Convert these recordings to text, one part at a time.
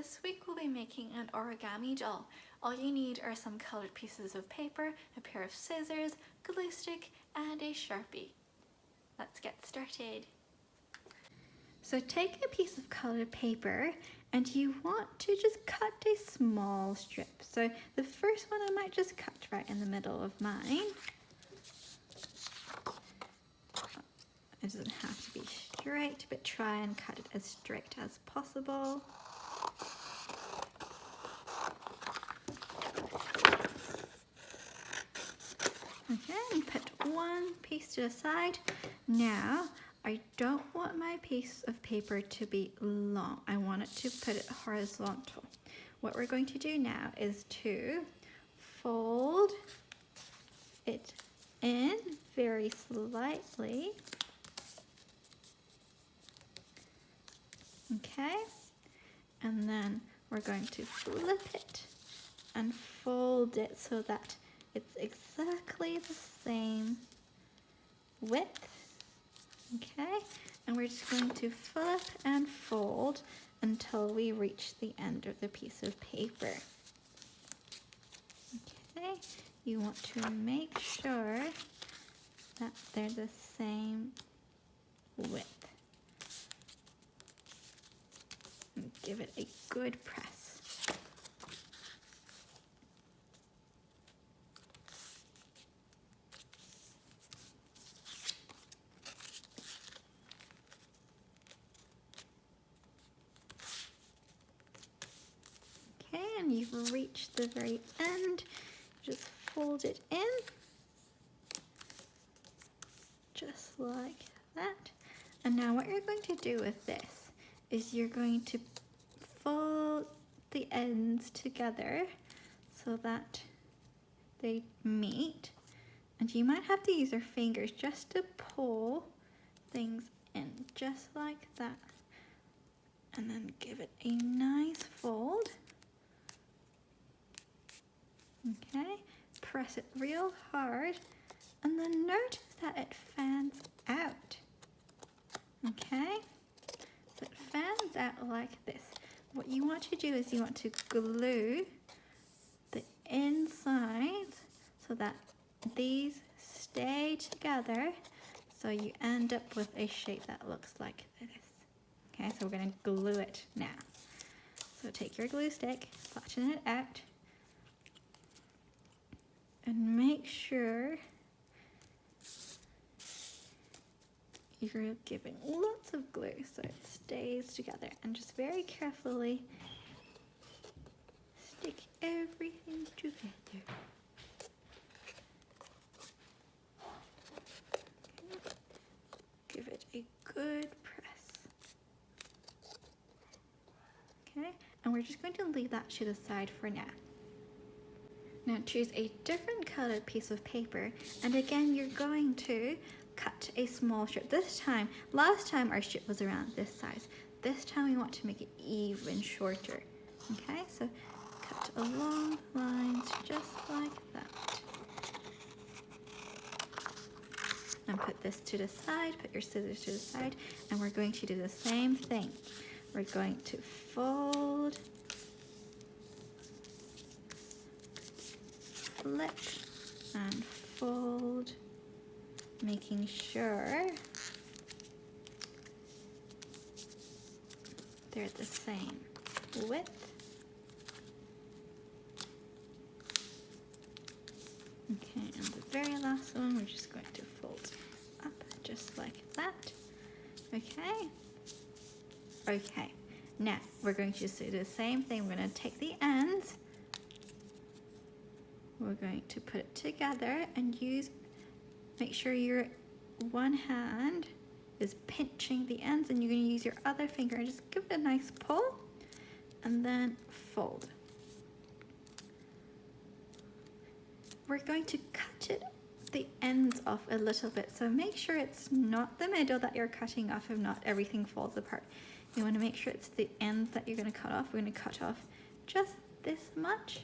this week we'll be making an origami doll. All you need are some colored pieces of paper, a pair of scissors, glue stick, and a Sharpie. Let's get started. So take a piece of colored paper and you want to just cut a small strip. So the first one I might just cut right in the middle of mine. It doesn't have to be straight, but try and cut it as straight as possible. Okay, and put one piece to the side. Now, I don't want my piece of paper to be long. I want it to put it horizontal. What we're going to do now is to fold it in very slightly. Okay, and then we're going to flip it and fold it so that it's exactly the same width. Okay, and we're just going to flip and fold until we reach the end of the piece of paper. Okay, you want to make sure that they're the same width. And give it a good press. Okay, and you've reached the very end. Just fold it in, just like that. And now what you're going to do with this is you're going to fold the ends together so that they meet. And you might have to use your fingers just to pull things in, just like that. And then give it a nice fold. Okay, press it real hard, and then notice that it fans out. Okay, so it fans out like this. What you want to do is you want to glue the insides so that these stay together, so you end up with a shape that looks like this. Okay, so we're going to glue it now. So take your glue stick, flatten it out, and make sure you're giving lots of glue so it stays together, and just very carefully stick everything together. Okay. Give it a good press. Okay, and we're just going to leave that to the side for now. Now choose a different colored piece of paper, and again you're going to cut a small strip. Last time our strip was around this size. This time we want to make it even shorter. Okay, so cut along lines just like that. And put this to the side, put your scissors to the side, and we're going to do the same thing. We're going to fold, flip, and fold, making sure they're the same width. Okay, and the very last one we're just going to fold up just like that. Okay. Okay, now we're going to just do the same thing. We're going to take the ends, we're going to put it together and make sure your one hand is pinching the ends, and you're going to use your other finger and just give it a nice pull and then fold. We're going to cut the ends off a little bit, so make sure it's not the middle that you're cutting off, if not everything falls apart. You want to make sure it's the ends that you're going to cut off. We're going to cut off just this much.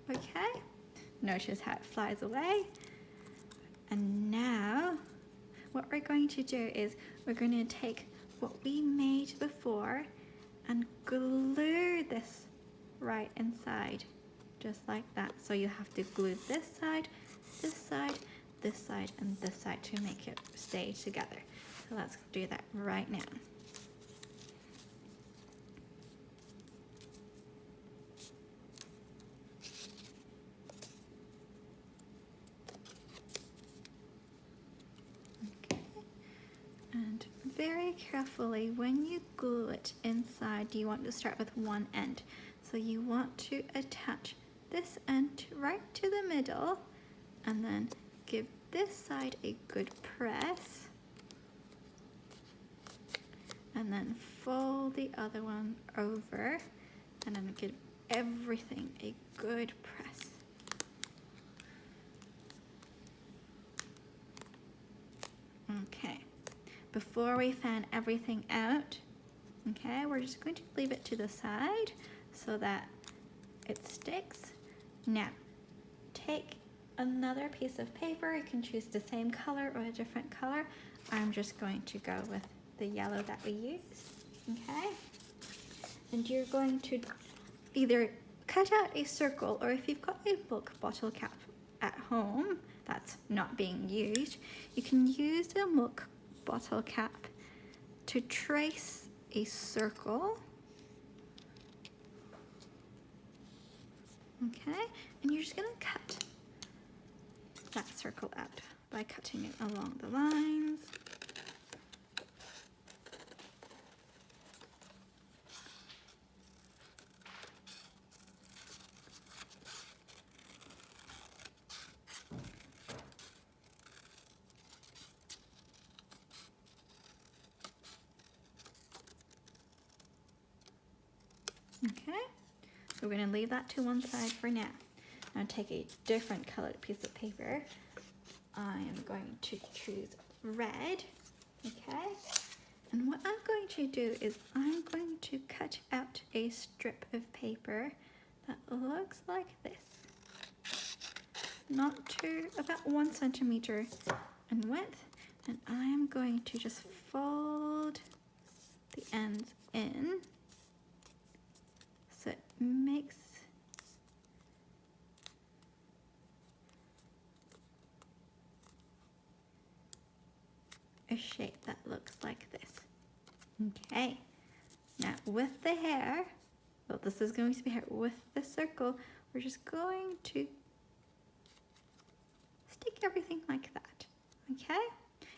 Okay, notice how it flies away. And now what we're going to do is we're going to take what we made before and glue this right inside, just like that. So you have to glue this side, this side, this side, and this side to make it stay together. So let's do that right now. And very carefully, when you glue it inside, you want to start with one end. So you want to attach this end right to the middle and then give this side a good press. And then fold the other one over and then give everything a good press. Okay. Before we fan everything out, okay, we're just going to leave it to the side so that it sticks. Now, take another piece of paper. You can choose the same color or a different color. I'm just going to go with the yellow that we used, okay? And you're going to either cut out a circle, or if you've got a milk bottle cap at home that's not being used, you can use the milk bottle cap to trace a circle, okay, and you're just going to cut that circle out by cutting it along the lines. Okay, so we're going to leave that to one side for now. Now take a different colored piece of paper. I am going to choose red, okay? And what I'm going to do is I'm going to cut out a strip of paper that looks like this. Not too, about 1 centimeter in width. And I am going to just fold the ends in so it makes a shape that looks like this. Okay, now with the hair, well, this is going to be hair, with the circle, we're just going to stick everything like that, okay?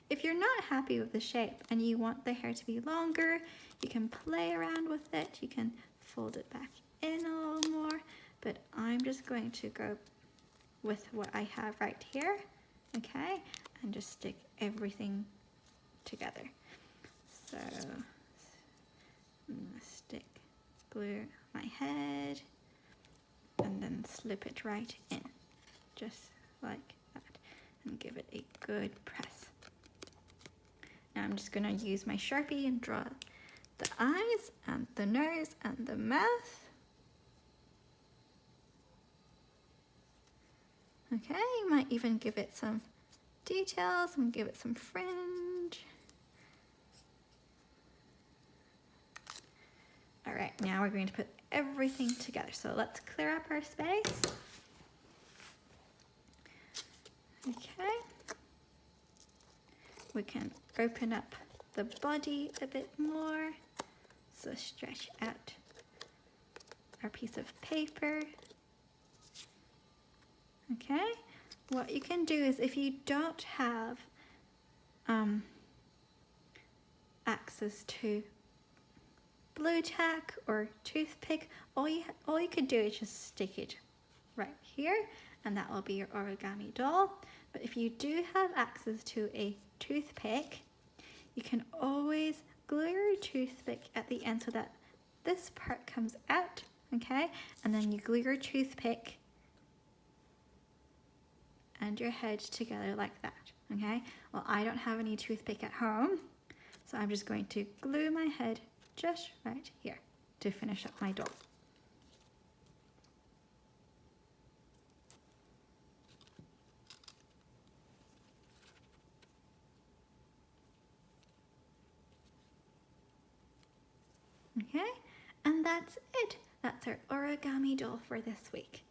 If you're not happy with the shape and you want the hair to be longer, you can play around with it, you can fold it back in a little more, but I'm just going to go with what I have right here, okay? And just stick everything together. So I'm gonna stick, glue my head, and then slip it right in, just like that, and give it a good press. Now I'm just gonna use my Sharpie and draw the eyes and the nose and the mouth. Okay, you might even give it some details and give it some fringe. All right, now we're going to put everything together. So let's clear up our space. Okay. We can open up the body a bit more. So stretch out our piece of paper. Okay. What you can do is, if you don't have access to blue tack or toothpick, all you could do is just stick it right here, and that will be your origami doll. But if you do have access to a toothpick, you can always glue your toothpick at the end so that this part comes out, okay? And then you glue your toothpick and your head together like that, okay? Well, I don't have any toothpick at home, so I'm just going to glue my head just right here to finish up my doll. Okay, and that's it. That's our origami doll for this week.